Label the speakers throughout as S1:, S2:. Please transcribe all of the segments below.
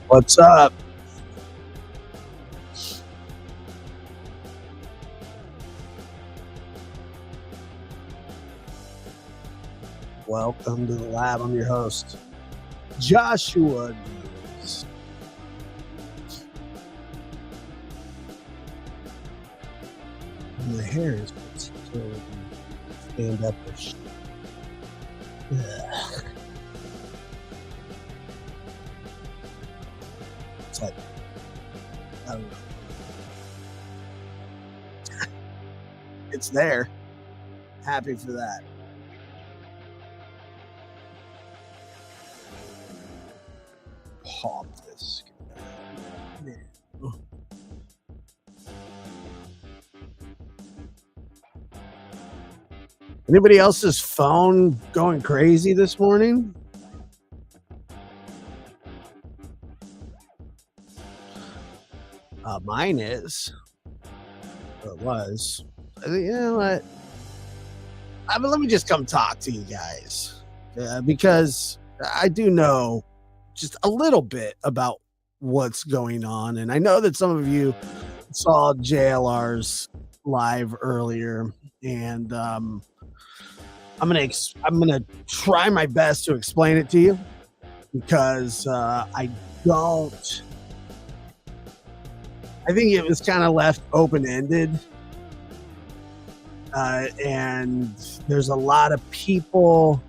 S1: What's up? Welcome to the lab. I'm your host, Joshua. News. My hair is particularly stand up-ish. Ugh. It's like, I don't know. It's there. Happy for that. Pop this. Man. Ugh. Anybody else's phone going crazy this morning? Mine is. Or it was. I think, you know what? Let me just come talk to you guys because I do know just a little bit about what's going on, and I know that some of you saw JLR's live earlier, and I'm gonna try my best to explain it to you because I don't. I think it was kind of left open ended, and there's a lot of people.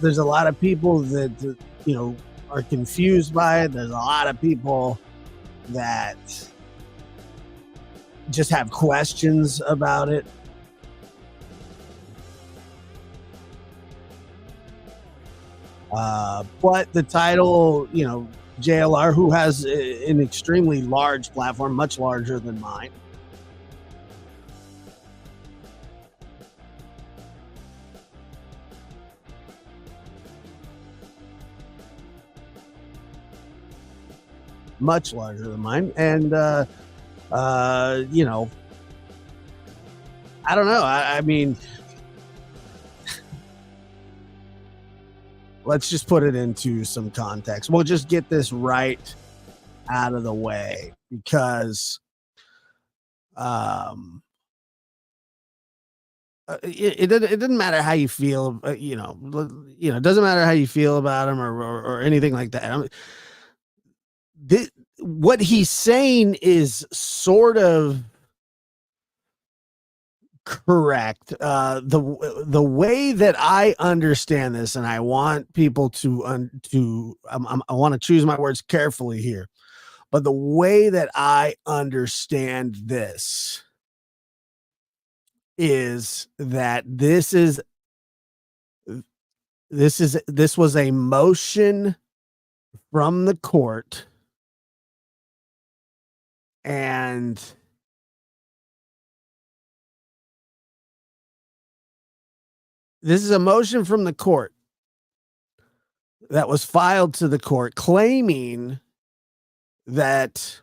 S1: There's a lot of people that are confused by it. There's a lot of people that just have questions about it. But the title, JLR, who has an extremely large platform, much larger than mine. Much larger than mine. And, I don't know. I mean, let's just put it into some context. We'll just get this right out of the way because it doesn't matter how you feel, it doesn't matter how you feel about him or anything like that. I mean, what he's saying is sort of correct. The way that I understand this, and I want people to I want to choose my words carefully here, but the way that I understand this that this was a motion from the court, and this is a motion from the court that was filed to the court claiming that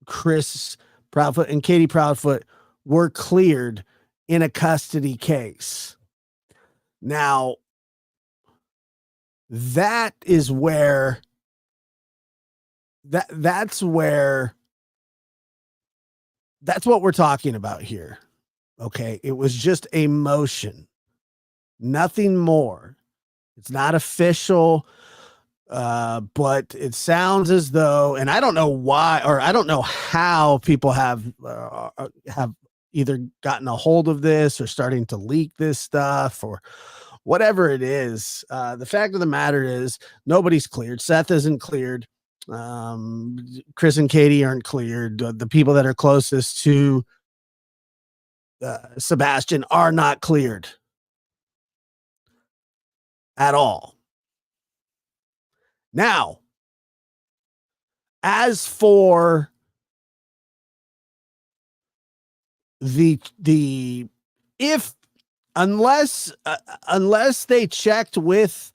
S1: Chris Proudfoot and Katie Proudfoot were cleared in a custody case. Now, that is where that's what we're talking about here. Okay, it was just a motion, nothing more. It's not official, but it sounds as though, and I don't know why, or I don't know how people have either gotten a hold of this or starting to leak this stuff or whatever it is. The fact of the matter is nobody's cleared. Seth isn't cleared. Chris and Katie aren't cleared. The people that are closest to Sebastian are not cleared at all. Now, as for the if unless they checked with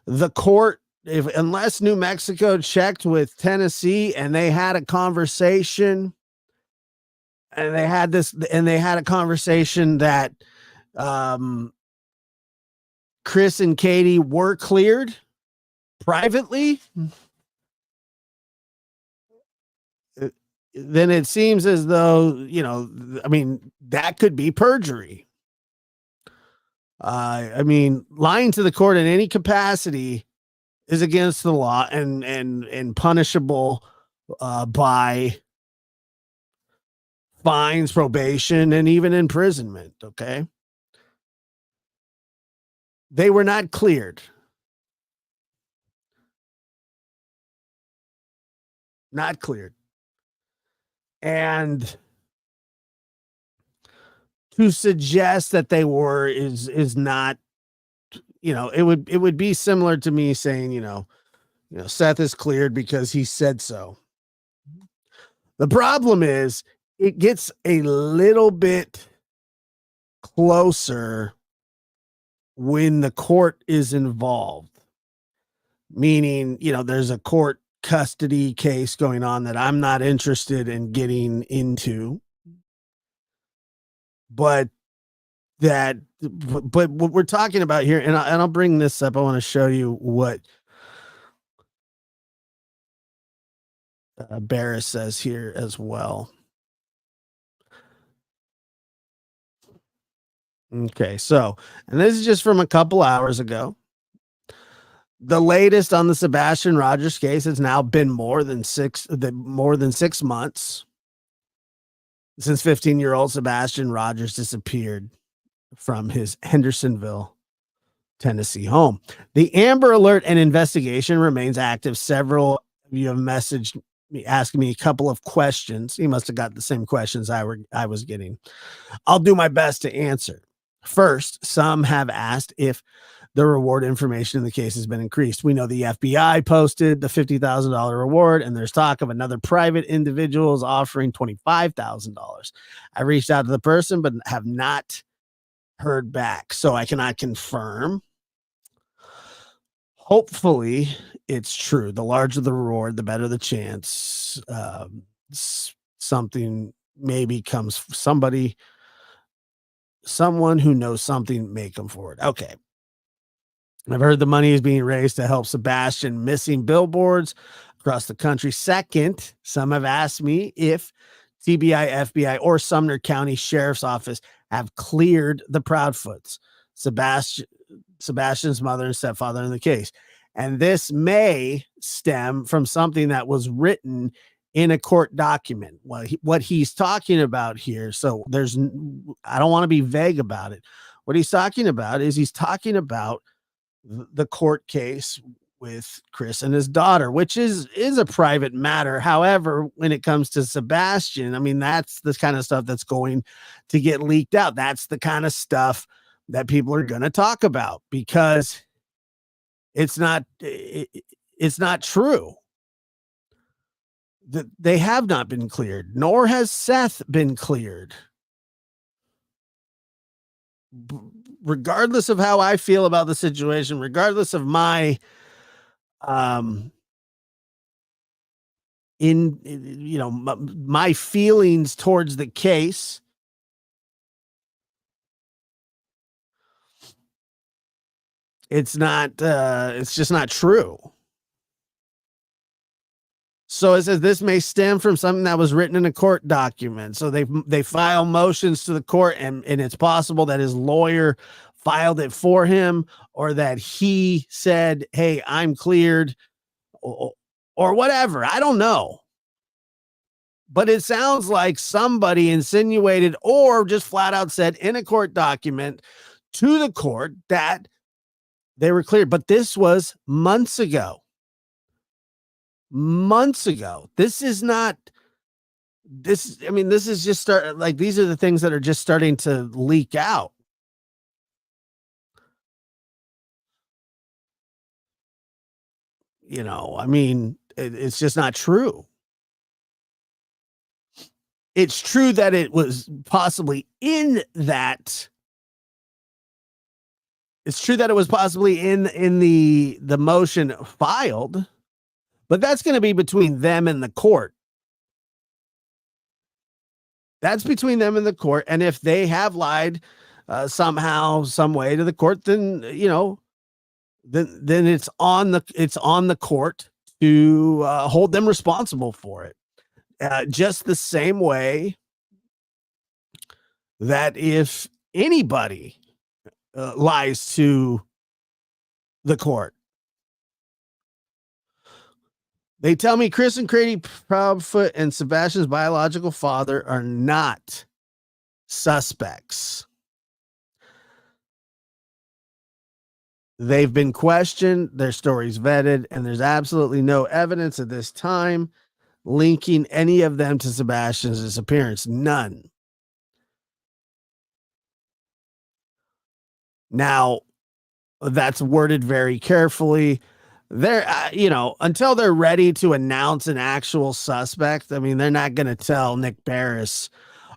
S1: the court, unless New Mexico checked with Tennessee and they had a conversation and they had a conversation that Chris and Katie were cleared privately, then it seems as though, I mean, that could be perjury. I mean, lying to the court in any capacity is against the law and punishable by fines, probation, and even imprisonment. Okay. They were not cleared. Not cleared. And to suggest that they were is not, it would be similar to me saying, Seth is cleared because he said so. The problem is it gets a little bit closer when the court is involved, meaning, there's a court custody case going on that I'm not interested in getting into, but what we're talking about here, and I'll bring this up. I want to show you what Barris says here as well. Okay, so, and this is just from a couple hours ago. The latest on the Sebastian Rogers case has now been more than 6 months since 15-year-old Sebastian Rogers disappeared from his Hendersonville, Tennessee home. The Amber Alert and investigation remains active. Several of you have messaged me asking me a couple of questions. He must have got the same questions I was getting. I'll do my best to answer. First, some have asked if the reward information in the case has been increased. We know the FBI posted the $50,000 reward, and there's talk of another private individuals offering $25,000. I reached out to the person, but have not heard back, so I cannot confirm. Hopefully, it's true. The larger the reward, the better the chance something maybe comes. Someone who knows something may come forward. Okay. I've heard the money is being raised to help Sebastian missing billboards across the country. Second, some have asked me if TBI, FBI, or Sumner County Sheriff's Office have cleared the Proudfoots, Sebastian's mother and stepfather in the case. And this may stem from something that was written in a court document. What he's talking about here, so I don't want to be vague about it. What he's talking about is he's talking about the court case with Chris and his daughter, which is a private matter. However, when it comes to Sebastian, I mean, that's the kind of stuff that's going to get leaked out. That's the kind of stuff that people are going to talk about because it's not true. That they have not been cleared, nor has Seth been cleared. Regardless of how I feel about the situation, regardless of my my feelings towards the case, it's just not true. So it says this may stem from something that was written in a court document. So they file motions to the court, and it's possible that his lawyer filed it for him, or that he said, "Hey, I'm cleared," or whatever. I don't know. But it sounds like somebody insinuated or just flat out said in a court document to the court that they were cleared. But this was months ago. This is just these are the things that are just starting to leak out. It's just not true. It's true that it was possibly in that. It's true that it was possibly in the motion filed. But that's going to be between them and the court. That's between them and the court. And if they have lied somehow, some way to the court, then, then it's on the court to hold them responsible for it. Just the same way that if anybody lies to the court, they tell me Chris and Grady Proudfoot and Sebastian's biological father are not suspects. They've been questioned, their stories vetted, and there's absolutely no evidence at this time linking any of them to Sebastian's disappearance. None. Now, that's worded very carefully. They're, until they're ready to announce an actual suspect, I mean, they're not going to tell Nick Barris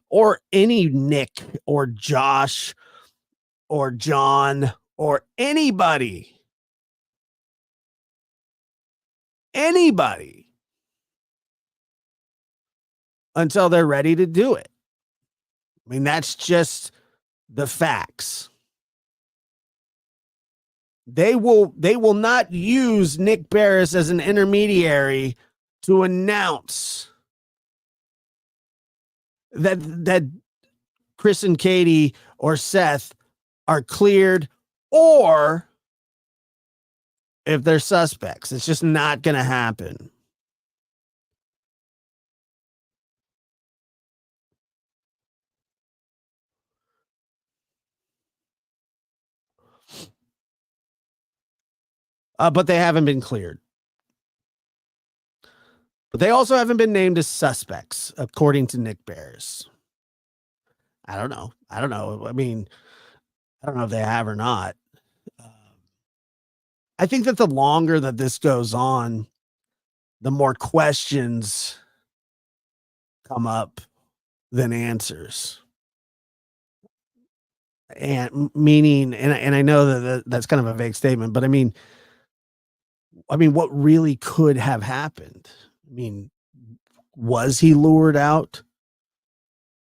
S1: or any Nick or Josh or John or anybody until they're ready to do it. I mean, that's just the facts. They will not use Nick Barris as an intermediary to announce that Chris and Katie or Seth are cleared, or if they're suspects. It's just not going to happen. But they haven't been cleared. But they also haven't been named as suspects, according to Nick Barris. I don't know. I mean, I don't know if they have or not. I think that the longer that this goes on, the more questions come up than answers. And meaning, and I know that that's kind of a vague statement, but I mean, what really could have happened? I mean, was he lured out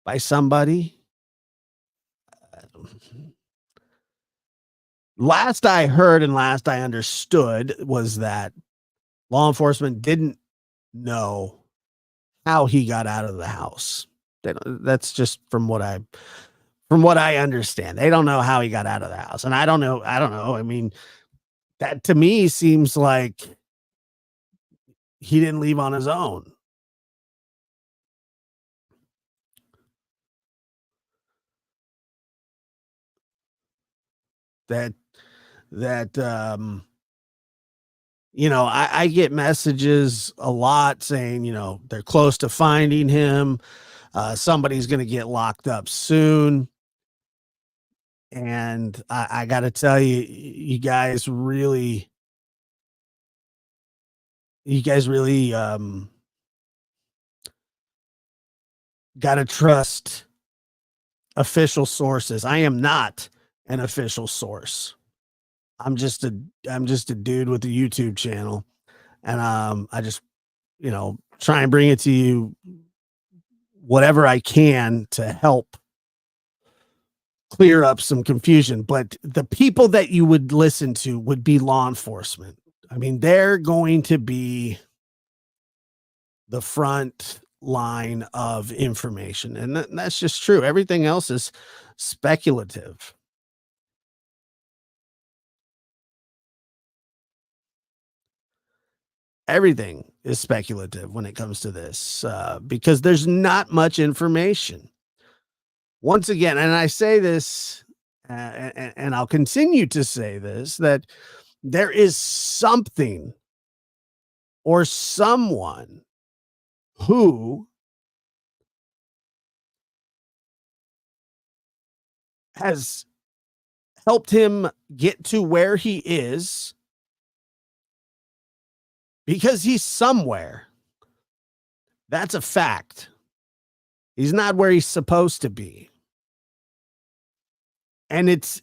S1: by somebody? Last I heard and last I understood was that law enforcement didn't know how he got out of the house. That's just from what I understand. They don't know how he got out of the house. And I don't know. I mean, that to me seems like he didn't leave on his own. That I get messages a lot saying, they're close to finding him. Somebody's going to get locked up soon. And I got to tell you, you guys really got to trust official sources. I am not an official source. I'm just a dude with a YouTube channel, and I just try and bring it to you whatever I can to help clear up some confusion. But the people that you would listen to would be law enforcement. I mean, they're going to be the front line of information, and that's just true. Everything else is speculative. Everything is speculative when it comes to this, because there's not much information. Once again, and I say this, and I'll continue to say this, that there is something or someone who has helped him get to where he is, because he's somewhere. That's a fact. He's not where he's supposed to be. And it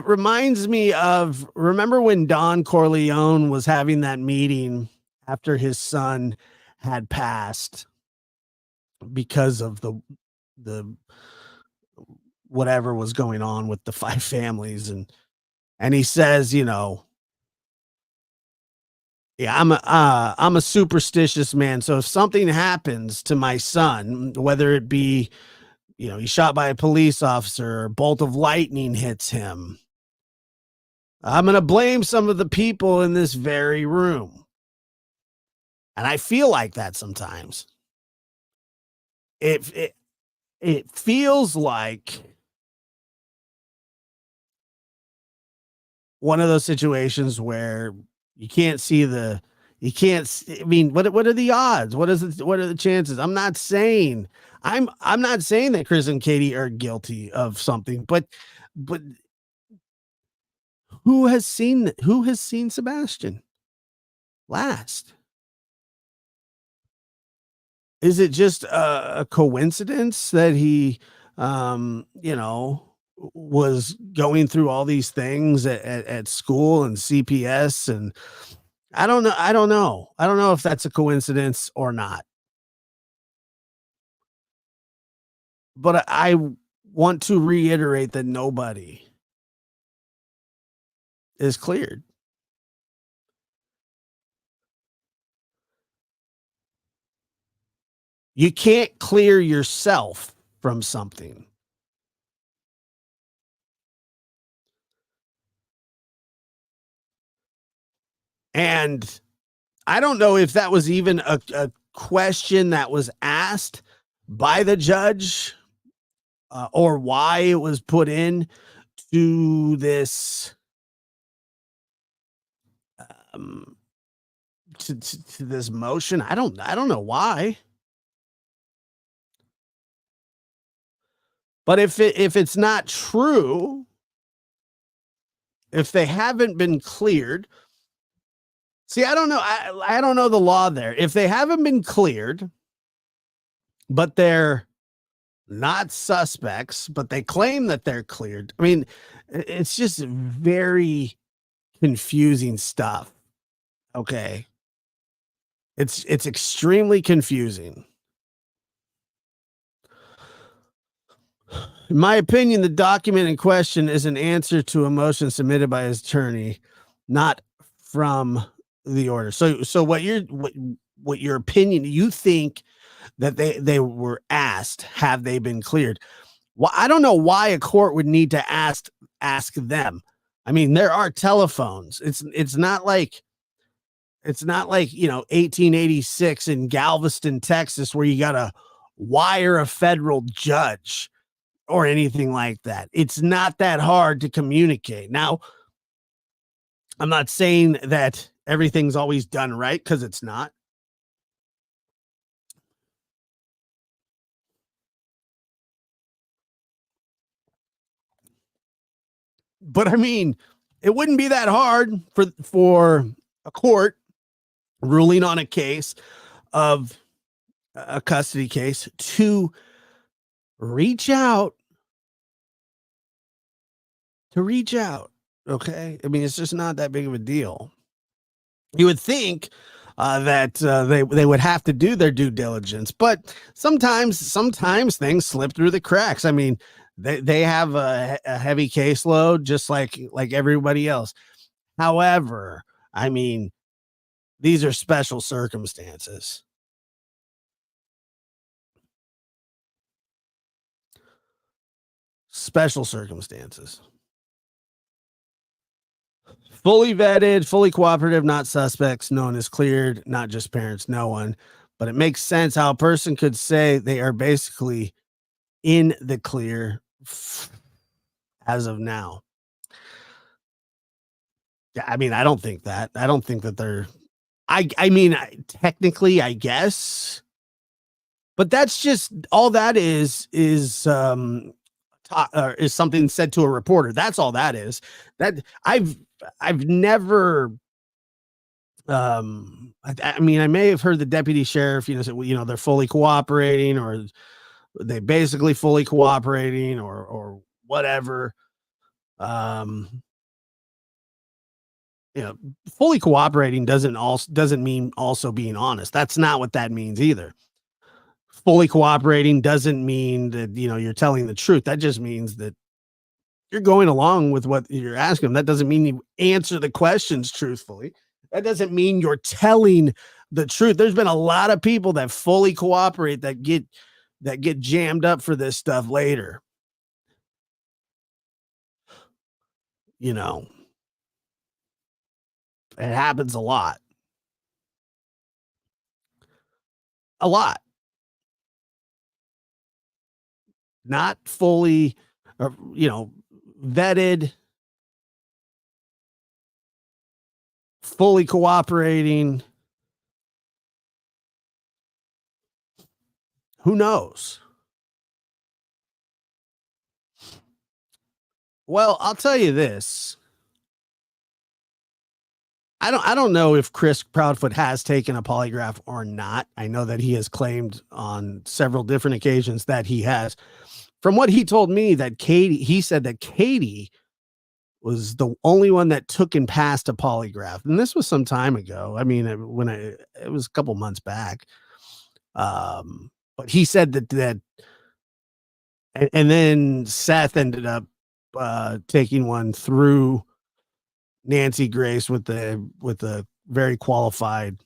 S1: reminds me of, remember when Don Corleone was having that meeting after his son had passed because of the whatever was going on with the 5 families, and And he says, yeah, I'm a superstitious man. So if something happens to my son, whether it be, he's shot by a police officer, or a bolt of lightning hits him, I'm going to blame some of the people in this very room. And I feel like that sometimes. It feels like one of those situations where you can't see the I mean, what are the odds? What are the chances? I'm not saying that Chris and Katie are guilty of something, but who has seen Sebastian last? Is it just a coincidence that he, was going through all these things at school and CPS? And I don't know. I don't know. I don't know if that's a coincidence or not. But I want to reiterate that nobody is cleared. You can't clear yourself from something. And I don't know if that was even a question that was asked by the judge, or why it was put in to this, um, to this motion. I don't know why. But if it's not true, if they haven't been cleared, see, I don't know. I don't know the law there. If they haven't been cleared, but they're not suspects, but they claim that they're cleared. I mean, it's just very confusing stuff. Okay. It's extremely confusing. In my opinion, the document in question is an answer to a motion submitted by his attorney, not from the order. So what your opinion, you think that they were asked, have they been cleared? Well, I don't know why a court would need to ask them. I mean, there are telephones. It's not like 1886 in Galveston, Texas, where you got to wire a federal judge or anything like that. It's not that hard to communicate. Now, I'm not saying that everything's always done right, because it's not. But I mean, it wouldn't be that hard for a court ruling on a case of a custody case to reach out reach out. Okay. I mean, it's just not that big of a deal. You would think that they would have to do their due diligence, but sometimes things slip through the cracks. I mean, they have a heavy caseload, just like everybody else. However, I mean, these are special circumstances. Special circumstances. Fully vetted, fully cooperative, not suspects, no one is cleared, not just parents, no one. But it makes sense how a person could say they are basically in the clear as of now. Yeah, I mean, I don't think that. I don't think that they're. I mean, technically, I guess, but that's just all that is something said to a reporter. That's all that is. That I've never I mean, I may have heard the deputy sheriff, say, well, they're fully cooperating, or they basically fully cooperating, or whatever. Um, fully cooperating doesn't mean also being honest. That's not what that means either. Fully cooperating doesn't mean that you're telling the truth. That just means that you're going along with what you're asking. That doesn't mean you answer the questions truthfully. That doesn't mean you're telling the truth. There's been a lot of people that fully cooperate that get jammed up for this stuff later. You know, it happens a lot. A lot. Not fully, vetted, fully cooperating. Who knows? Well, I'll tell you this. I don't know if Chris Proudfoot has taken a polygraph or not. I know that he has claimed on several different occasions that he has. From what he told me, he said that Katie was the only one that took and passed a polygraph. And this was some time ago. I mean, it was a couple months back. But he said that and then Seth ended up taking one through Nancy Grace with a very qualified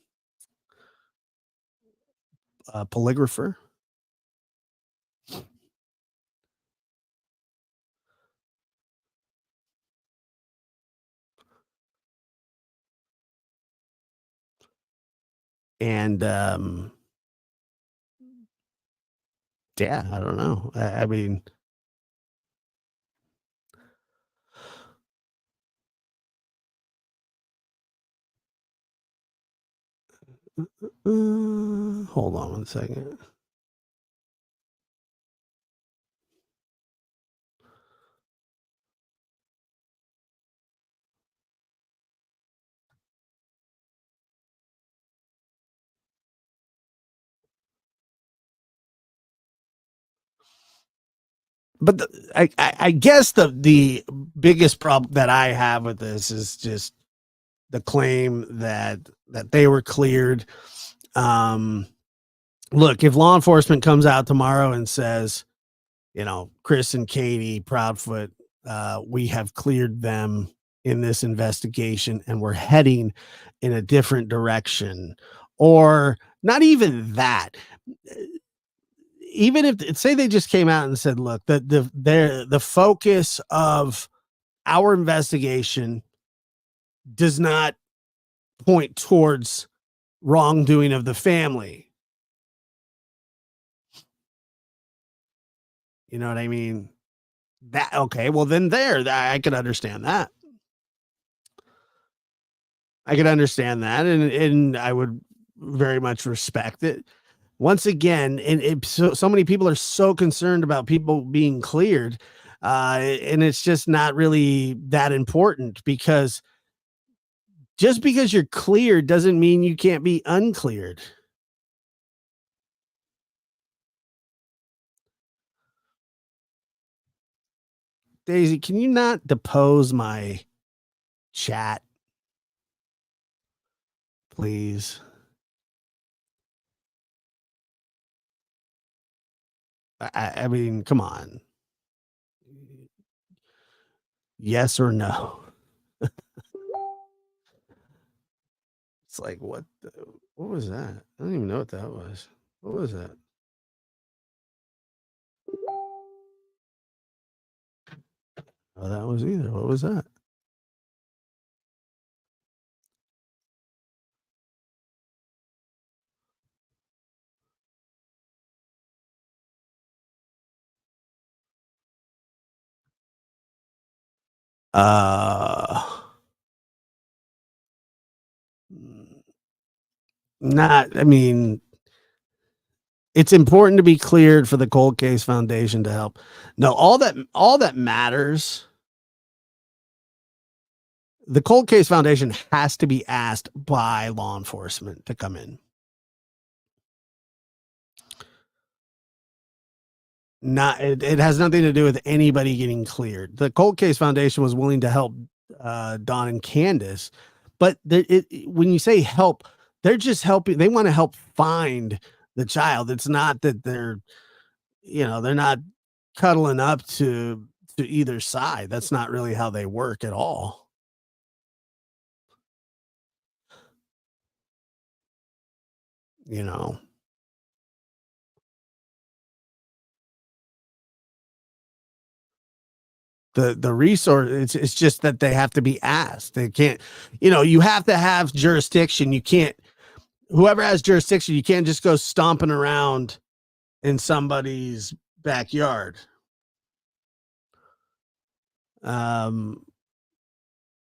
S1: polygrapher. And yeah, I don't know. I mean, hold on one second. But I guess the biggest problem that I have with this is just the claim that they were cleared. Um, Look, if law enforcement comes out tomorrow and says, Chris and Katie Proudfoot, we have cleared them in this investigation and we're heading in a different direction, or not even that. Even if say they just came out and said, look, the focus of our investigation does not point towards wrongdoing of the family. You know what I mean? That okay, well then I could understand that. I could understand that, and I would very much respect it. Once again, and so many people are so concerned about people being cleared, and it's just not really that important, because just because you're cleared doesn't mean you can't be uncleared. Daisy, can you not depose my chat, please? I mean, come on. Yes or no? It's like, what was that? I don't even know what that was. What was that? Oh, that was either. What was that? Uh, Not, I mean, it's important to be cleared for the Cold Case Foundation to help. No, all that matters. The Cold Case Foundation has to be asked by law enforcement to come in. It has nothing to do with anybody getting cleared. The Cold Case Foundation was willing to help Don and Candace, but when you say help, they're just helping. They want to help find the child. It's not that they're not cuddling up to either side. That's not really how they work at all. You know, the resource, it's just that they have to be asked. They can't, you have to have jurisdiction. You can't, whoever has jurisdiction, you can't just go stomping around in somebody's backyard. Um,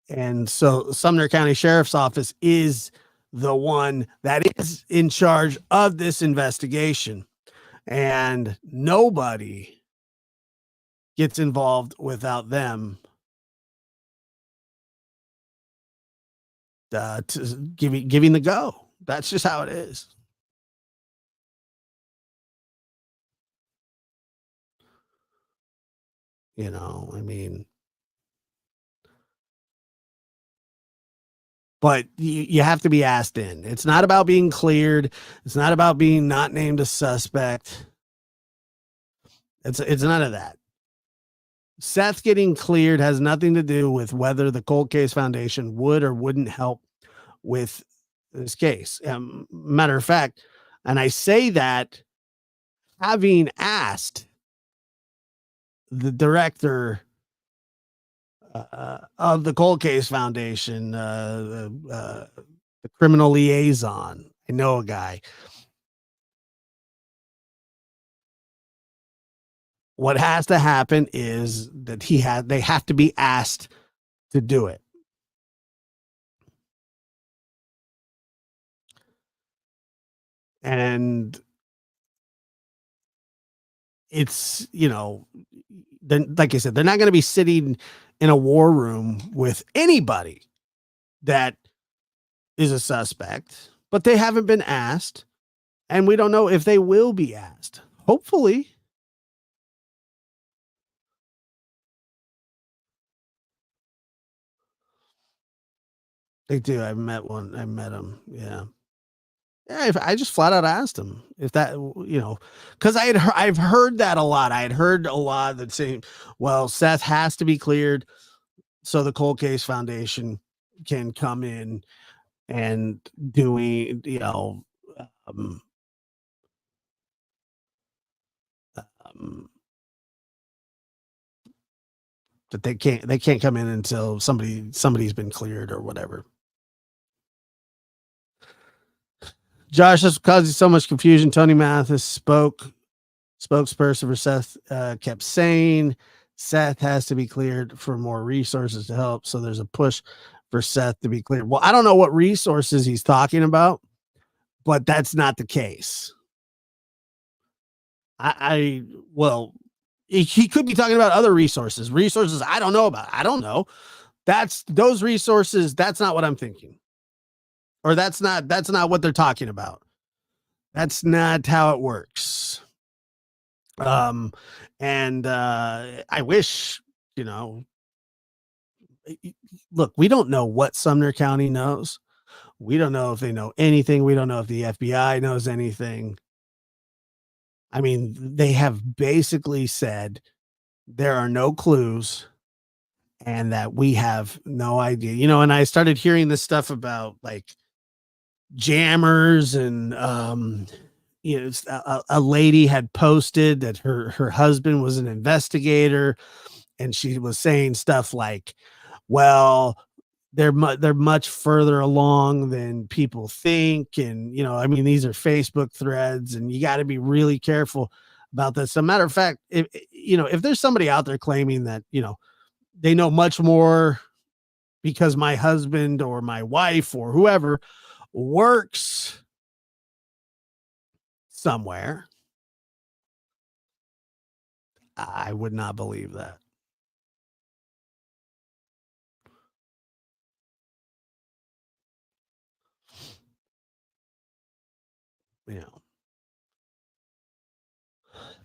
S1: and so Sumner County Sheriff's Office is the one that is in charge of this investigation, and nobody gets involved without them to giving the go. That's just how it is. I mean, but you have to be asked in. It's not about being cleared. It's not about being not named a suspect. It's none of that. Seth getting cleared has nothing to do with whether the Cold Case Foundation would or wouldn't help with this case. Matter of fact, and I say that having asked the director of the Cold Case Foundation, the criminal liaison. I know a guy. What has to happen is that they have to be asked to do it. And it's, then, like I said, they're not going to be sitting in a war room with anybody that is a suspect, but they haven't been asked, and we don't know if they will be asked. Hopefully. They do. I met one. I met him. Yeah. Yeah, if I just flat out asked him if that, because I've heard that a lot. I had heard a lot that saying, well, Seth has to be cleared so the Cold Case Foundation can come in and doing, um, um, that they can't come in until somebody's been cleared or whatever. Josh, this causing so much confusion. Tony Mathis spokesperson for Seth kept saying Seth has to be cleared for more resources to help. So there's a push for Seth to be cleared. Well, I don't know what resources he's talking about, but that's not the case. Well, he could be talking about other resources I don't know about. I don't know. That's those resources. That's not what I'm thinking. Or that's not what they're talking about. That's not how it works. Um, and I wish, you know, look, we don't know what Sumner County knows. We don't know if they know anything. We don't know if the FBI knows anything. I mean, they have basically said there are no clues and that we have no idea. And I started hearing this stuff about like jammers and a lady had posted that her husband was an investigator, and she was saying stuff like, well, they're much further along than people think, and I mean, these are Facebook threads, and you got to be really careful about this. As a matter of fact, if there's somebody out there claiming that they know much more because my husband or my wife or whoever works somewhere, I would not believe that. You know,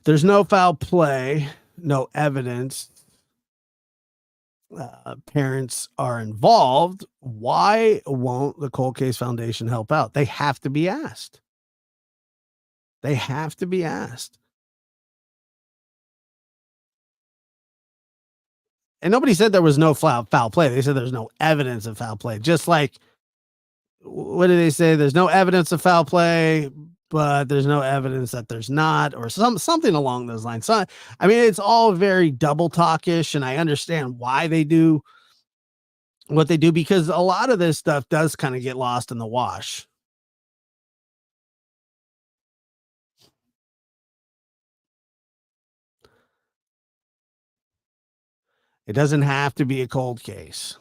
S1: there's no foul play, no evidence. Parents are involved. Why won't the Cold Case Foundation help out? They have to be asked. They have to be asked. And nobody said there was no foul play. They said there's no evidence of foul play. Just like, what did they say? There's no evidence of foul play, but there's no evidence that there's not, or something along those lines. So, I mean, it's all very double talkish, and I understand why they do what they do, because a lot of this stuff does kind of get lost in the wash. It doesn't have to be a cold case.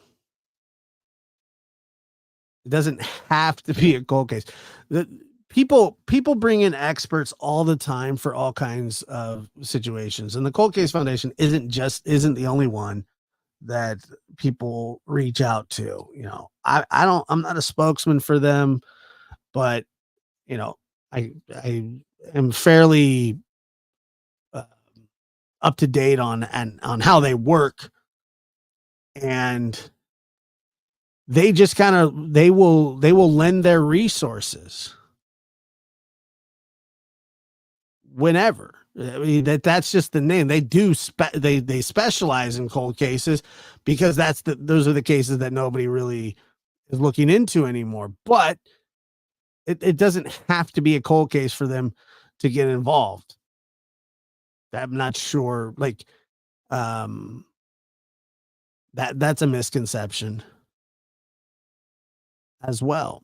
S1: It doesn't have to be a cold case. The people bring in experts all the time for all kinds of situations, and the Cold Case Foundation isn't the only one that people reach out to. I'm not a spokesman for them, but you know, I am fairly uh, up to date on how they work, and they just kind of they will lend their resources whenever. I mean, that's just the name. They do they specialize in cold cases because those are the cases that nobody really is looking into anymore. But it doesn't have to be a cold case for them to get involved. I'm not sure. Like, um, that's a misconception as well.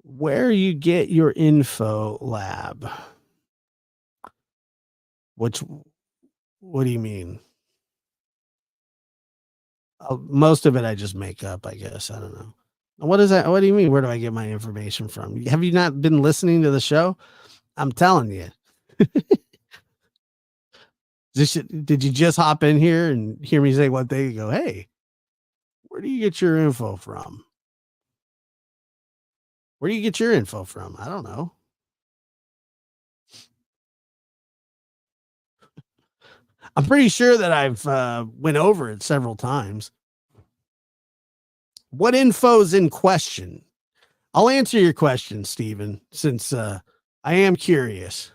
S1: Where you get your info lab? Which What do you mean? Most of it I just make up, I guess. I don't know. What is that? What do you mean? Where do I get my information from? Have you not been listening to the show? I'm telling you. Did you just hop in here and hear me say one thing and go, hey, where do you get your info from? Where do you get your info from? I don't know. I'm pretty sure that I've went over it several times. What info's in question? I'll answer your question, Stephen, since I am curious.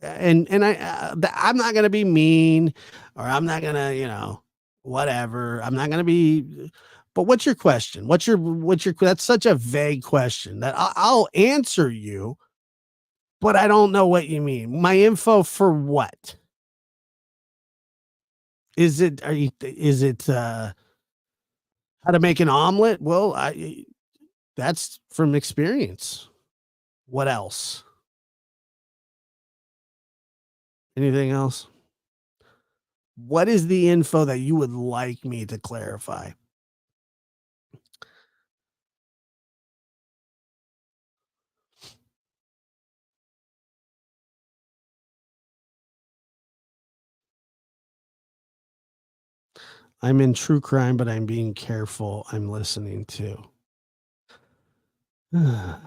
S1: I'm not gonna be mean, or I'm not gonna, whatever. I'm not gonna be. But what's your question? What's your? That's such a vague question that I'll answer you, but I don't know what you mean. My info for what? Is it? Are you? Is it? How to make an omelet? Well, that's from experience. What else? Anything else? What is the info that you would like me to clarify? I'm in true crime, but I'm being careful. I'm listening to. Okay,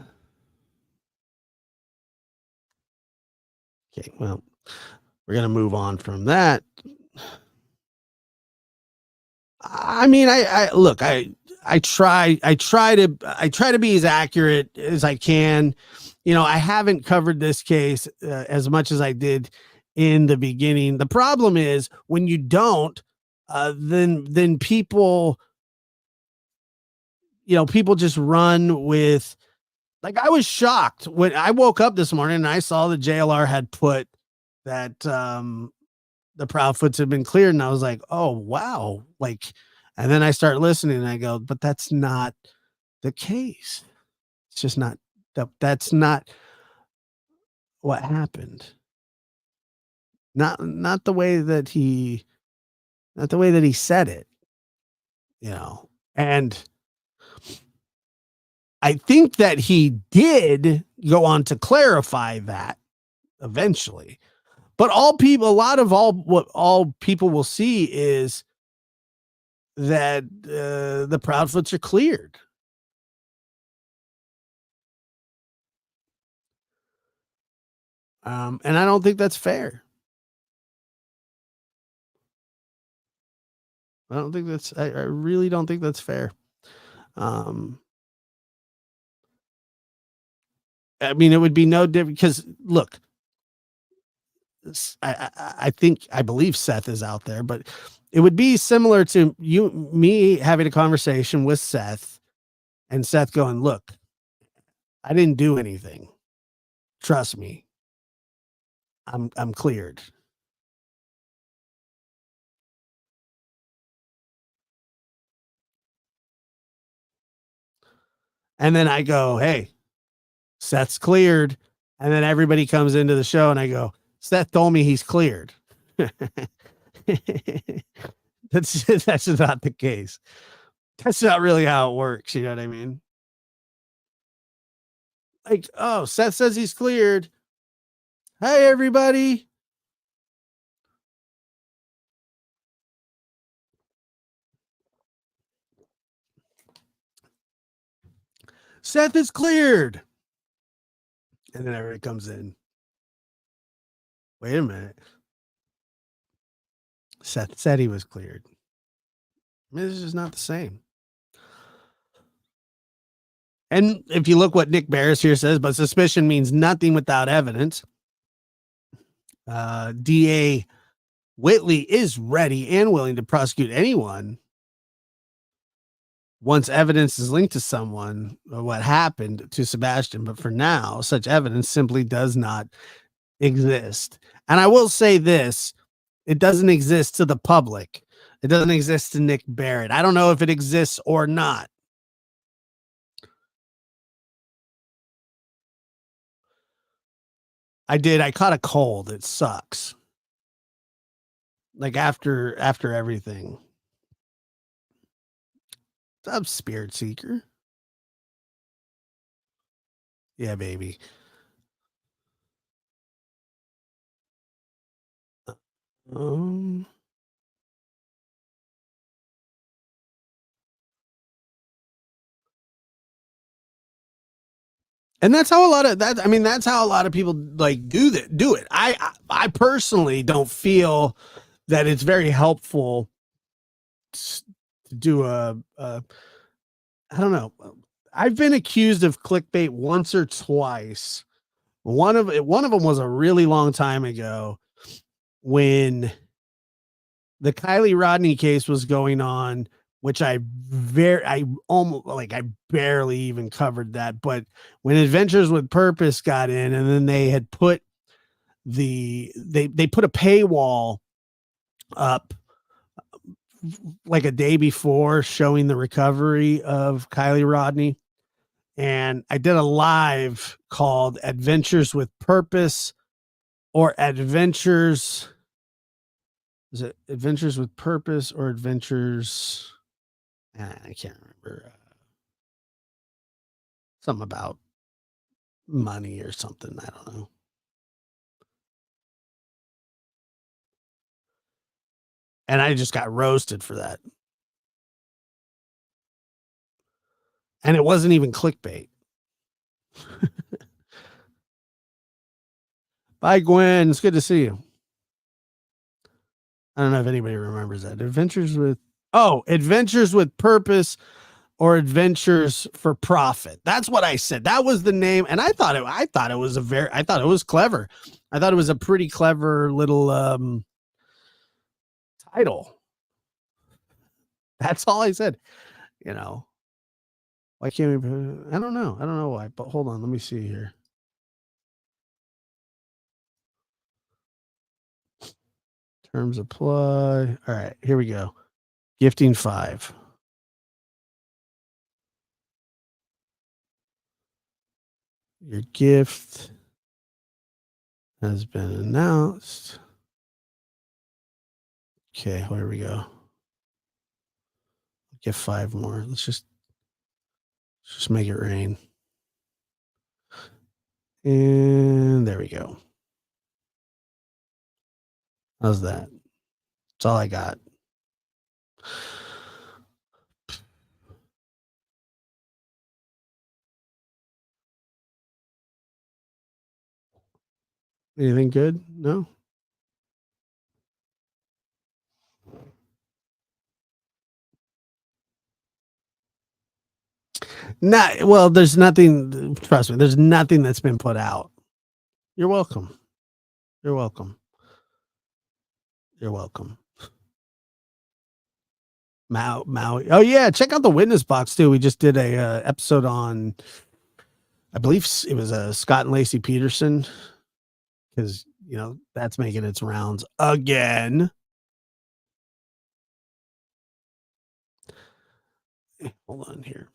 S1: well, we're gonna move on from that. I mean, I look, I try to be as accurate as I can. I haven't covered this case as much as I did in the beginning. The problem is when you don't, then people just run with. Like, I was shocked when I woke up this morning and I saw the JLR had put that the Proudfoots had been cleared, and I was like, "Oh, wow." Like, and then I start listening and I go, "But that's not the case. It's just not that's not what happened. Not the way that he said it, you know." And I think that he did go on to clarify that eventually. But a lot of what all people will see is that the Proudfoots are cleared. And I don't think that's fair. I really don't think that's fair. Um, I mean, it would be no different because look, I think I believe Seth is out there, but it would be similar to me having a conversation with Seth and Seth going, "Look, I didn't do anything. Trust me, I'm cleared." And then I go, "Hey, Seth's cleared." And then everybody comes into the show and I go, "Seth told me he's cleared." That's not the case. That's not really how it works. You know what I mean? Like, oh, Seth says he's cleared. Hey, everybody. Seth is cleared. And then everybody comes in. Wait a minute. Seth said he was cleared. I mean, this is not the same. And if you look what Nick Barris here says, but suspicion means nothing without evidence. DA Whitley is ready and willing to prosecute anyone once evidence is linked to someone or what happened to Sebastian. But for now, such evidence simply does not exist. And I will say this, it doesn't exist to the public. It doesn't exist to Nick Barrett. I don't know if it exists or not. I did. I caught a cold. It sucks. Like after everything. What's up, Spirit Seeker? Yeah, baby. Um, and that's how a lot of that. I mean, that's how a lot of people like do it. I personally don't feel that it's very helpful to do a I don't know. I've been accused of clickbait once or twice. One of them was a really long time ago when the Kylie Rodney case was going on, which I almost like I barely even covered that. But when Adventures with Purpose got in, and then they had put they put a paywall up like a day before showing the recovery of Kylie Rodney. And I did a live called Adventures with Purpose or Adventures. Is it Adventures with Purpose or Adventures? I can't remember. Something about money or something. I don't know. And I just got roasted for that. And it wasn't even clickbait. Bye, Gwen. It's good to see you. I don't know if anybody remembers that. Adventures with Purpose or Adventures for Profit. That's what I said. That was the name. And I thought it was clever. I thought it was a pretty clever little title. That's all I said. You know, why can't we? I don't know. I don't know why, but hold on. Let me see here. Terms apply. All right, here we go. Gifting 5. Your gift has been announced. Okay, here we go. Get 5 more. Let's just make it rain. And there we go. How's that? That's all I got. Anything good? No? Not well, there's nothing, trust me, there's nothing that's been put out. You're welcome. You're welcome. You're welcome. Maui. Oh yeah, check out the Witness Box too. We just did a episode on, I believe it was Scott and Lacey Peterson, because that's making its rounds again. Hold on here.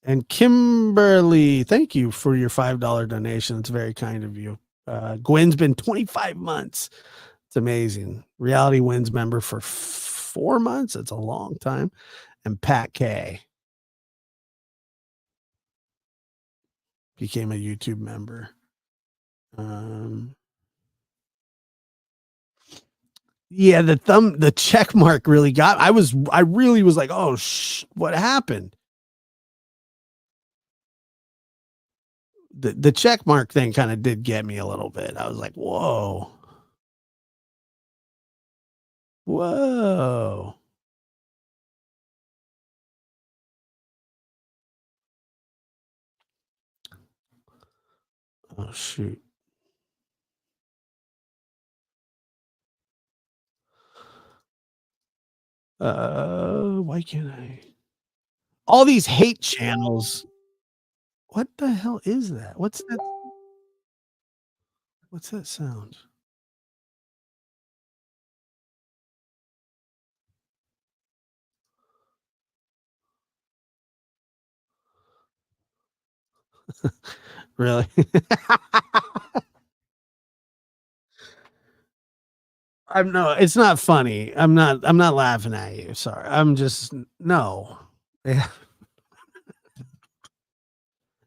S1: And Kimberly, thank you for your $5 donation. It's very kind of you. Gwen's been 25 months. It's amazing. Reality Wins member for 4 months. It's a long time. And Pat K became a YouTube member. Yeah, the check mark really got. I really was like, oh, what happened? The check mark thing kind of did get me a little bit. I was like, whoa, whoa. Oh shoot. Why can't I? All these hate channels. What the hell is that? What's that? What's that sound? Really? I'm no, it's not funny. I'm not laughing at you. Sorry. I'm just no. Yeah,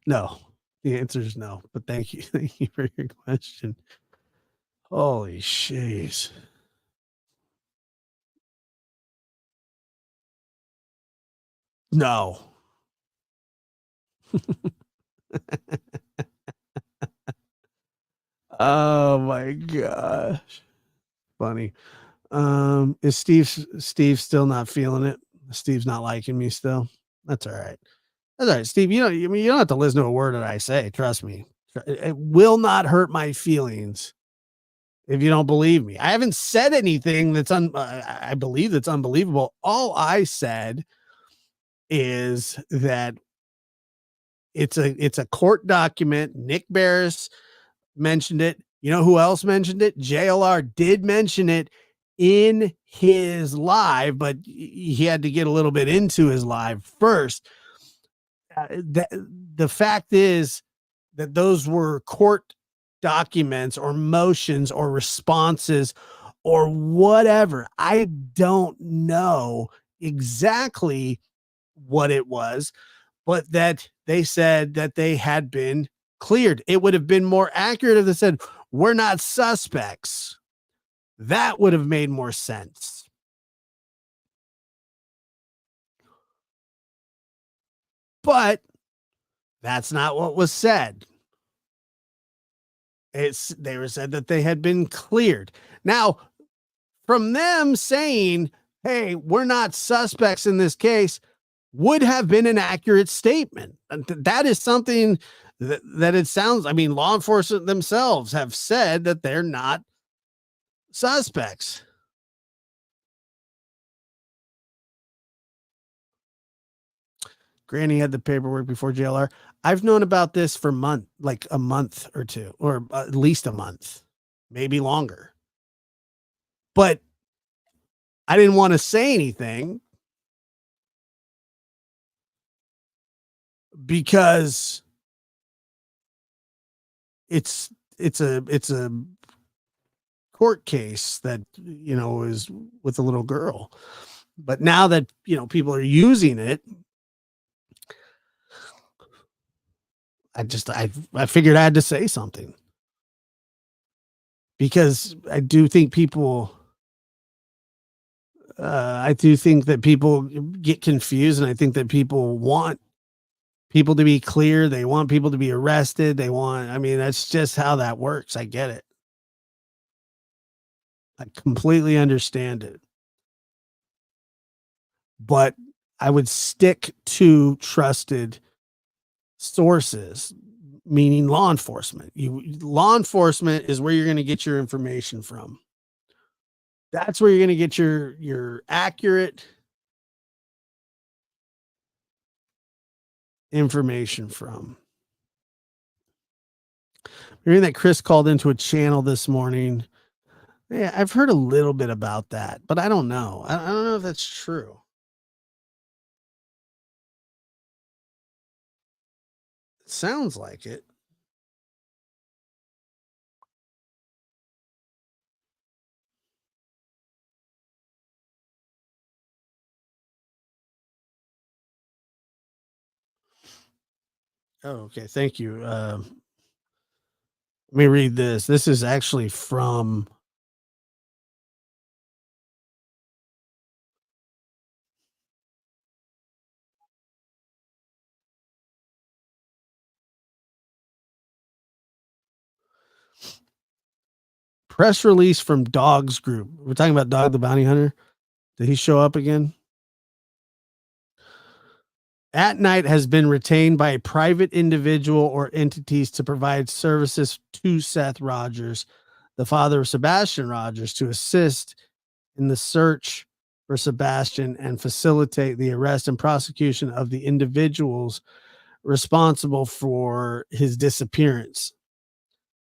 S1: no. The answer is no. But thank you. Thank you for your question. Holy jeez. No. Oh my gosh. Funny. Is Steve still not feeling it? Steve's not liking me still. That's all right. That's all right, Steve. You don't have to listen to a word that I say. Trust me. It will not hurt my feelings if you don't believe me. I haven't said anything I believe that's unbelievable. All I said is that it's a court document. Nick Barris mentioned it. You know who else mentioned it? JLR did mention it in his live, but he had to get a little bit into his live first. The fact is that those were court documents or motions or responses or whatever. I don't know exactly what it was, but that they said that they had been cleared. It would have been more accurate if they said, we're not suspects. That would have made more sense. But that's not what was said. They were said that they had been cleared. Now, from them saying, hey, we're not suspects in this case, would have been an accurate statement. That is something that it sounds, I mean, law enforcement themselves have said that they're not suspects. Granny had the paperwork before JLR. I've known about this for like a month or two, or at least a month, maybe longer. But I didn't want to say anything because it's it's a court case that is with a little girl. But now that people are using it, I figured I had to say something, because I do think that people get confused, and I think that people want people to be clear. They want people to be arrested. I mean, that's just how that works. I get it. I completely understand it. But I would stick to trusted sources, meaning law enforcement. Law enforcement is where you're going to get your information from. That's where you're going to get your accurate information from. Hearing that Chris called into a channel this morning. Yeah, I've heard a little bit about that, but I don't know. I don't know if that's true. It sounds like it. Oh, okay. Thank you. Let me read this. This is actually from press release from Dog's Group. We're talking about Dog the Bounty Hunter. Did he show up again? At Night has been retained by a private individual or entities to provide services to Seth Rogers, the father of Sebastian Rogers, to assist in the search for Sebastian and facilitate the arrest and prosecution of the individuals responsible for his disappearance.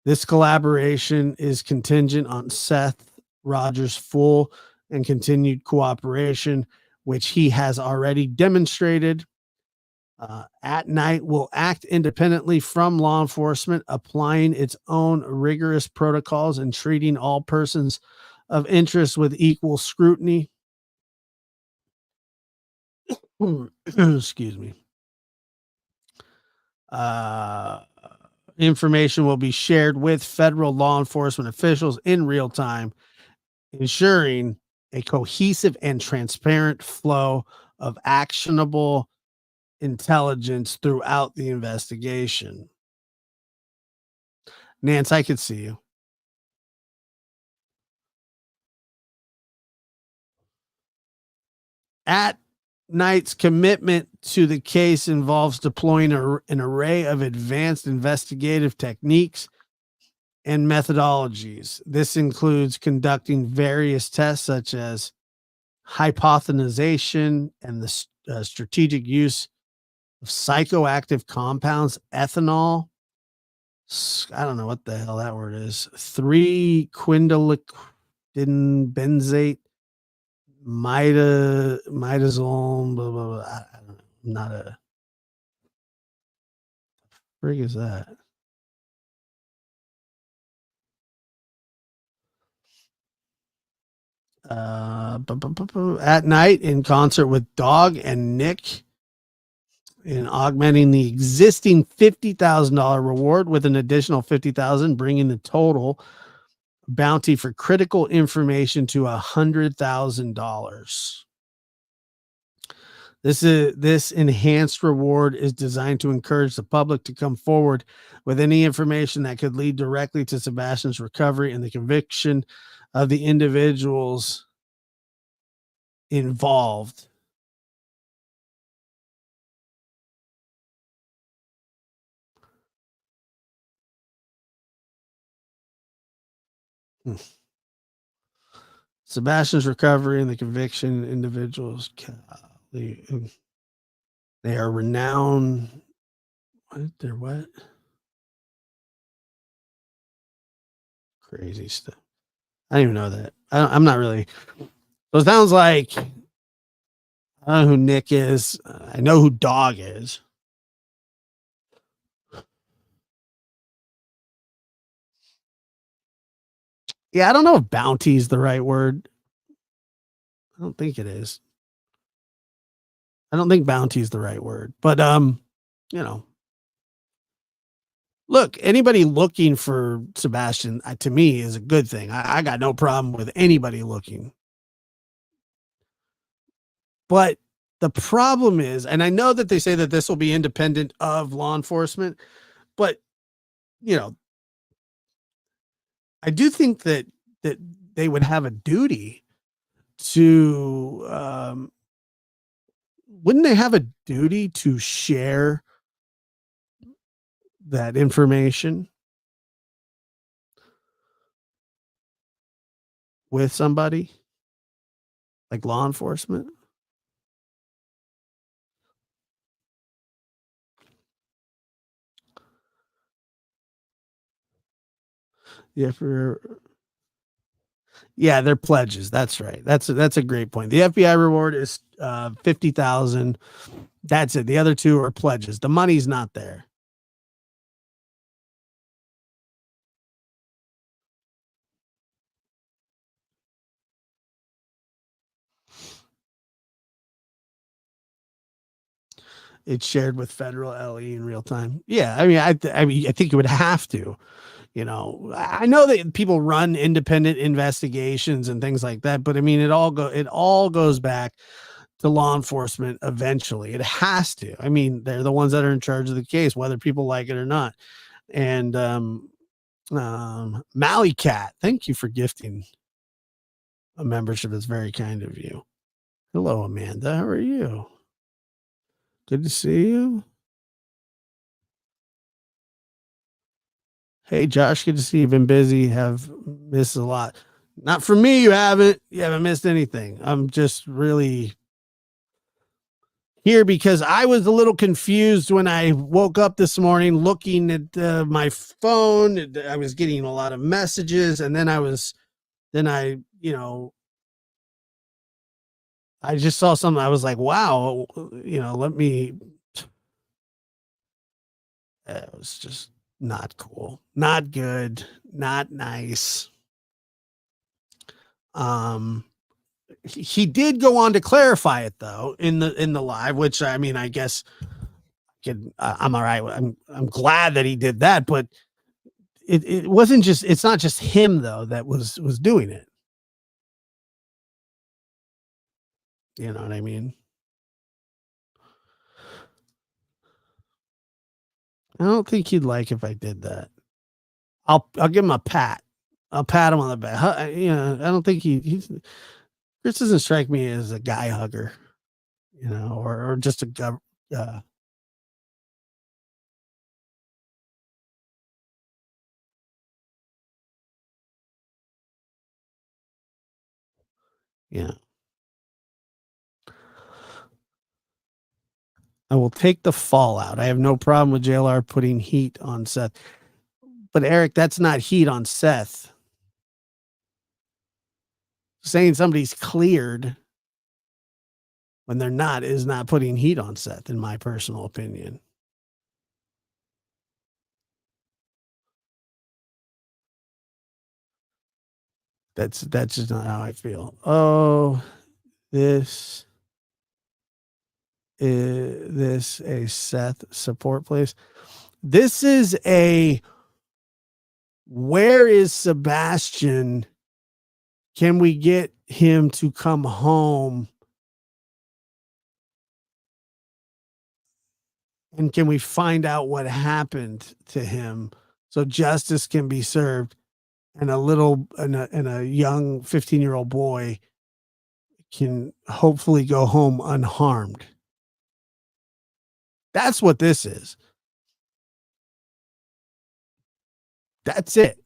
S1: This collaboration is contingent on Seth Rogers' full and continued cooperation, which he has already demonstrated. At Night will act independently from law enforcement, applying its own rigorous protocols and treating all persons of interest with equal scrutiny. Excuse me. Information will be shared with federal law enforcement officials in real time, ensuring a cohesive and transparent flow of actionable intelligence throughout the investigation. Nance, I could see you. At Night's commitment to the case involves deploying an array of advanced investigative techniques and methodologies. This includes conducting various tests such as hypothesization and the strategic use of psychoactive compounds, ethanol. I don't know what the hell that word is. 3-quinidine benzate, midazole, blah, blah, blah. I don't know. I'm not a frig is that? At Night in concert with Dog and Nick in augmenting the existing $50,000 reward with an additional $50,000, bringing the total bounty for critical information to $100,000. This enhanced reward is designed to encourage the public to come forward with any information that could lead directly to Sebastian's recovery and the conviction of the individuals involved. Sebastian's recovery and the conviction individuals, they are renowned. They're what? Crazy stuff. I don't even know that. I'm not really. So it sounds like I don't know who Nick is. I know who Dog is. Yeah, I don't know if bounty is the right word. I don't think it is. I don't think bounty is the right word. But you know, look, anybody looking for Sebastian to me is a good thing. I got no problem with anybody looking. But the problem is, and I know that they say that this will be independent of law enforcement, but you know, I do think that they would have a duty to wouldn't they have a duty to share that information with somebody like law enforcement? Yeah, they're pledges. That's right. That's a great point. The FBI reward is 50,000. That's it. The other two are pledges. The money's not there. It's shared with federal LE in real time. Yeah, I mean, I think you would have to. You know, I know that people run independent investigations and things like that, but I mean, it all goes back to law enforcement eventually. It has to. I mean, they're the ones that are in charge of the case, whether people like it or not. And Mally Cat, thank you for gifting a membership. That's very kind of you. Hello, Amanda. How are you? Good to see you. Hey, Josh, good to see you. Been busy, have missed a lot. Not for me, you haven't. You haven't missed anything. I'm just really here because I was a little confused when I woke up this morning looking at my phone. I was getting a lot of messages, and then I, I just saw something. I was like, wow, let me. It was just not cool, not good, not nice. Um, he did go on to clarify it though in the live, which I mean, I guess I'm all right. I'm glad that he did that, but it wasn't just. It's not just him though that was doing it. You know what I mean? I don't think he'd like if I did that. I'll give him a pat. I'll pat him on the back. I don't think he's Chris doesn't strike me as a guy hugger, or just a yeah. I will take the fallout. I have no problem with JLR putting heat on Seth. But Eric, that's not heat on Seth. Saying somebody's cleared when they're not is not putting heat on Seth, in my personal opinion. That's just not how I feel. Oh, this is this a Seth support place? This is a where is Sebastian? Can we get him to come home? And can we find out what happened to him so justice can be served and a young 15-year-old boy can hopefully go home unharmed? That's what this is. That's it.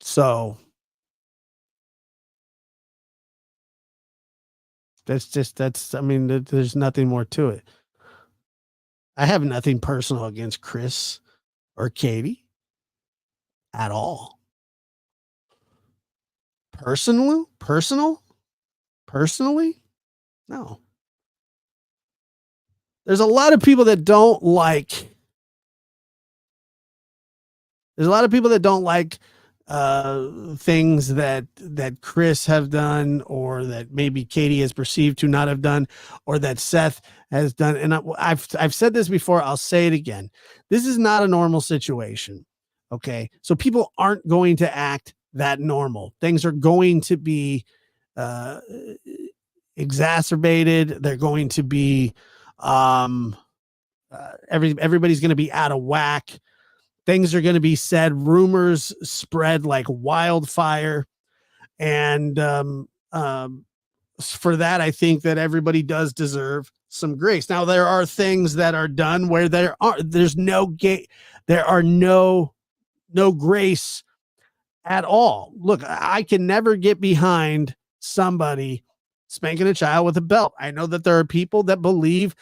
S1: So I mean, there's nothing more to it. I have nothing personal against Chris or Katie at all. Personally, no. There's a lot of people that don't like There's a lot of people that don't like things that Chris have done, or that maybe Katie is perceived to not have done, or that Seth has done. And I've said this before. I'll say it again. This is not a normal situation. Okay, so people aren't going to act that normal. Things are going to be uh, exacerbated. They're going to be everybody's going to be out of whack. Things are going to be said. Rumors spread like wildfire. And for that, I think that everybody does deserve some grace. Now, there are things that are done where there's no gate, there are no grace at all. Look, I can never get behind somebody spanking a child with a belt. I know that there are people that believe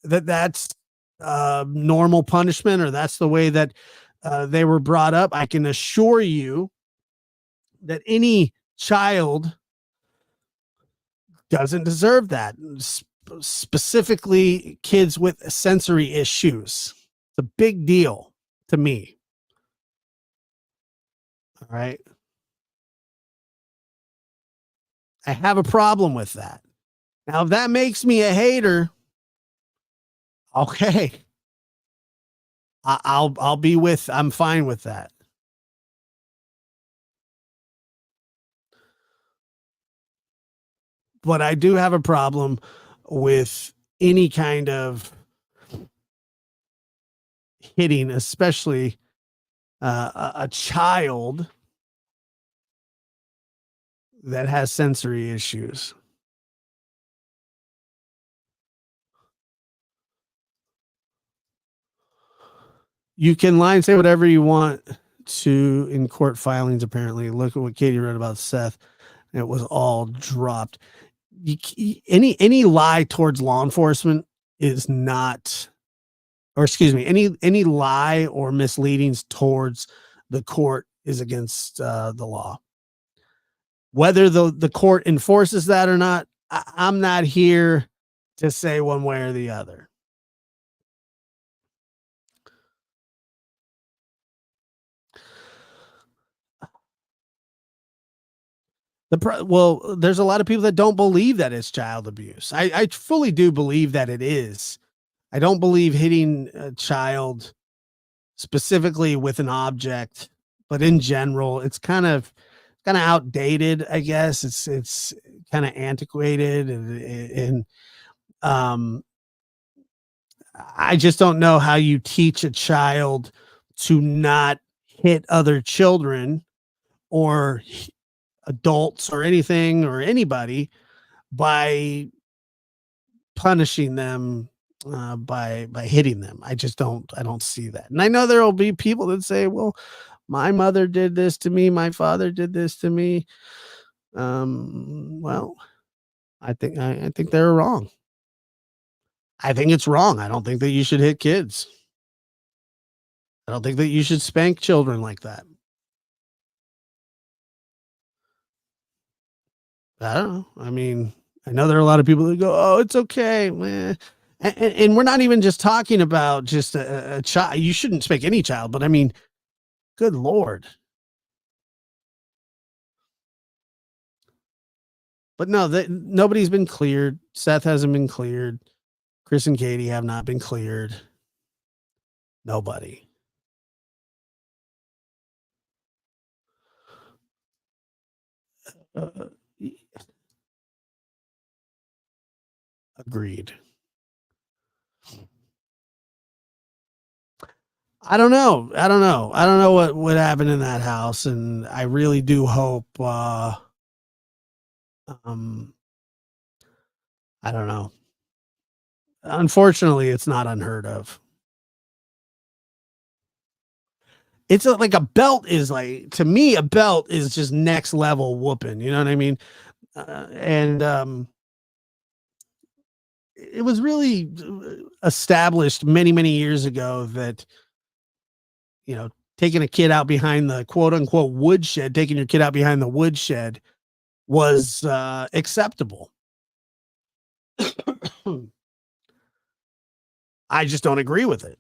S1: that that's normal punishment, or that's the way that they were brought up. I can assure you that any child doesn't deserve that. Specifically, kids with sensory issues. It's a big deal to me. All right. I have a problem with that. Now, if that makes me a hater, okay. I'll be with, I'm fine with that. But I do have a problem with any kind of hitting, especially a child that has sensory issues. You can lie and say whatever you want to in court filings. Apparently, look at what Katie wrote about Seth. It was all dropped. Any lie towards law enforcement is not, or excuse me, any lie or misleadings towards the court is against the law. Whether the court enforces that or not, I'm not here to say one way or the other. Well, there's a lot of people that don't believe that it's child abuse. I fully do believe that it is. I don't believe hitting a child specifically with an object, but in general, it's kind of outdated. I guess it's kind of antiquated, and um, I just don't know how you teach a child to not hit other children or adults or anything or anybody by punishing them by hitting them. I don't see that. And I know there will be people that say, "Well, my mother did this to me, my father did this to me." Well, I think they're wrong. I think it's wrong. I don't think that you should hit kids. I don't think that you should spank children like that. I don't know. I mean, I know there are a lot of people that go, "Oh, it's okay." And we're not even just talking about just a child. You shouldn't spank any child, but I mean, good Lord. But no, that nobody's been cleared. Seth hasn't been cleared. Chris and Katie have not been cleared. Nobody. Uh, Agreed. I don't know. I don't know. I don't know what happened in that house, and I really do hope. Um, I don't know. Unfortunately, it's not unheard of. It's like a belt is like, to me, a belt is just next level whooping. You know what I mean? And it was really established many years ago that, you know, taking a kid out behind the quote unquote woodshed, taking your kid out behind the woodshed was acceptable. I just don't agree with it.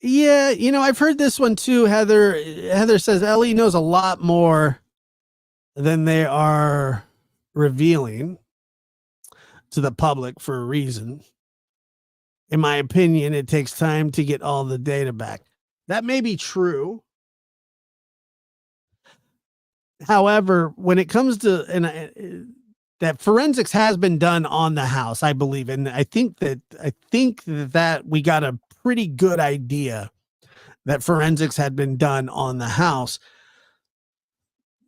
S1: Yeah, you know, I've heard this one too. Heather says Ellie knows a lot more than they are revealing to the public for a reason. In my opinion, it takes time to get all the data back. That may be true. However, when it comes to, and that forensics has been done on the house, I believe. And I think that we got a pretty good idea that forensics had been done on the house.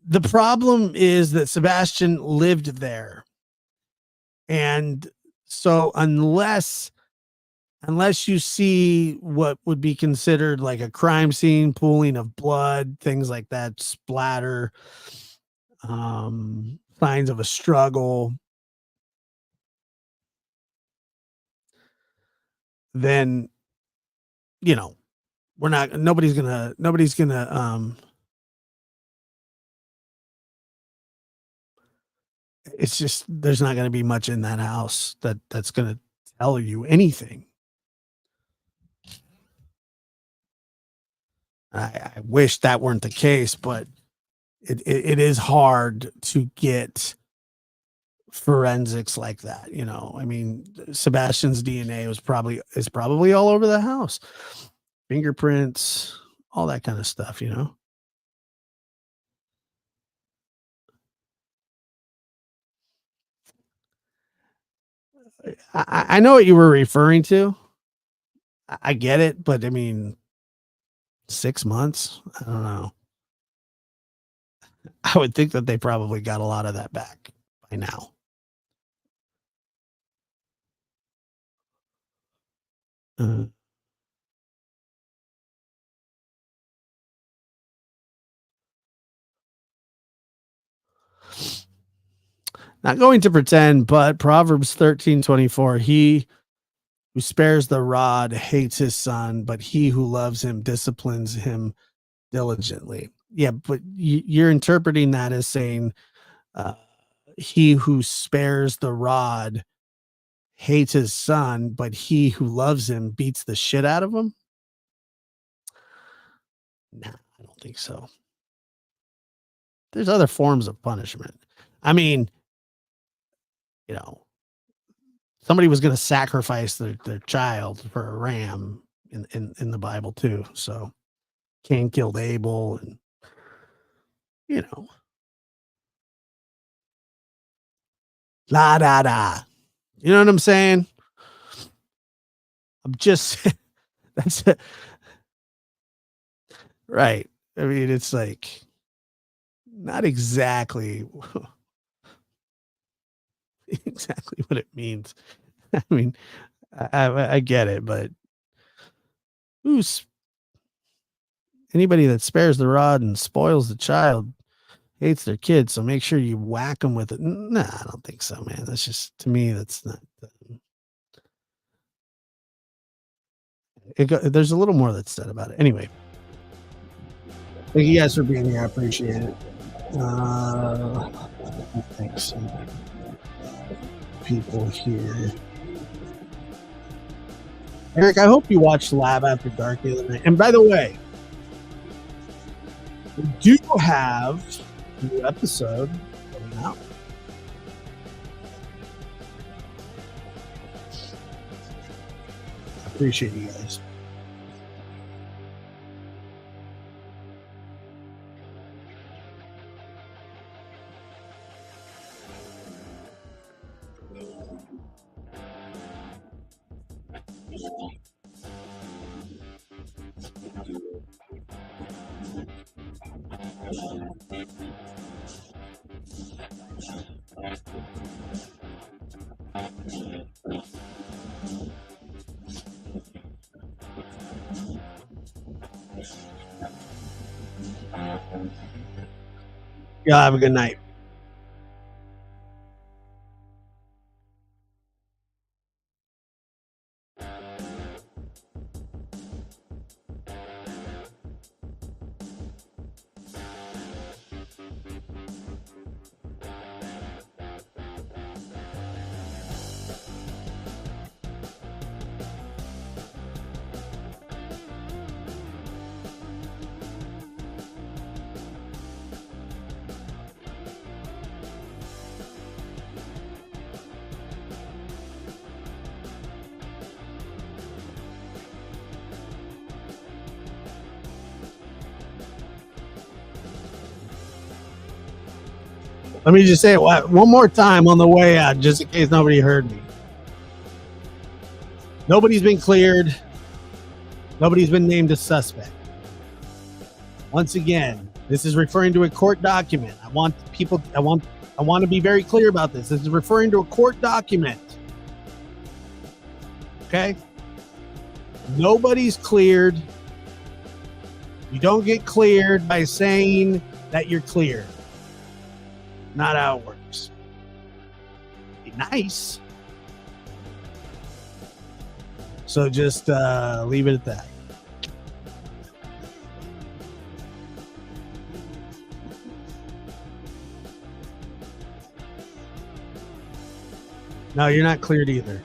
S1: The problem is that Sebastian lived there. And so unless you see what would be considered like a crime scene, pooling of blood, things like that, splatter, signs of a struggle, then, you know, nobody's gonna it's just there's not gonna be much in that house that's gonna tell you anything. I wish that weren't the case, but it is hard to get forensics like that. I mean, Sebastian's DNA is probably all over the house, fingerprints, all that kind of stuff. I know what you were referring to. I get it, but I mean, 6 months. I don't know. I would think that they probably got a lot of that back by now. uh, Not going to pretend, but Proverbs 13:24, he who spares the rod hates his son, but he who loves him disciplines him diligently. Yeah, but you're interpreting that as saying, uh, he who spares the rod hates his son, but he who loves him beats the shit out of him. Nah, I don't think so. There's other forms of punishment. I mean, you know, somebody was going to sacrifice their child for a ram in the Bible too. So Cain killed Abel, and you know, la da da. You know what I'm saying? I'm just that's it. Right. I mean, it's like not exactly exactly what it means. I mean, I get it, but who's anybody that spares the rod and spoils the child hates their kid. So make sure you whack them with it. Nah, I don't think so, man. That's just to me. That's not. There's a little more that's said about it. Anyway, thank you guys for being here. I appreciate it. Thanks, people here. Eric, I hope you watched Lab After Dark the other night. And by the way, we do have a new episode coming out. I appreciate you guys. Y'all have a good night. Let me just say it one more time on the way out, just in case nobody heard me. Nobody's been cleared. Nobody's been named a suspect. Once again, this is referring to a court document. I want to be very clear about this. This is referring to a court document. Okay? Nobody's cleared. You don't get cleared by saying that you're cleared. Not how it works. Be nice. So just leave it at that. No, you're not cleared either.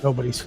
S1: Nobody's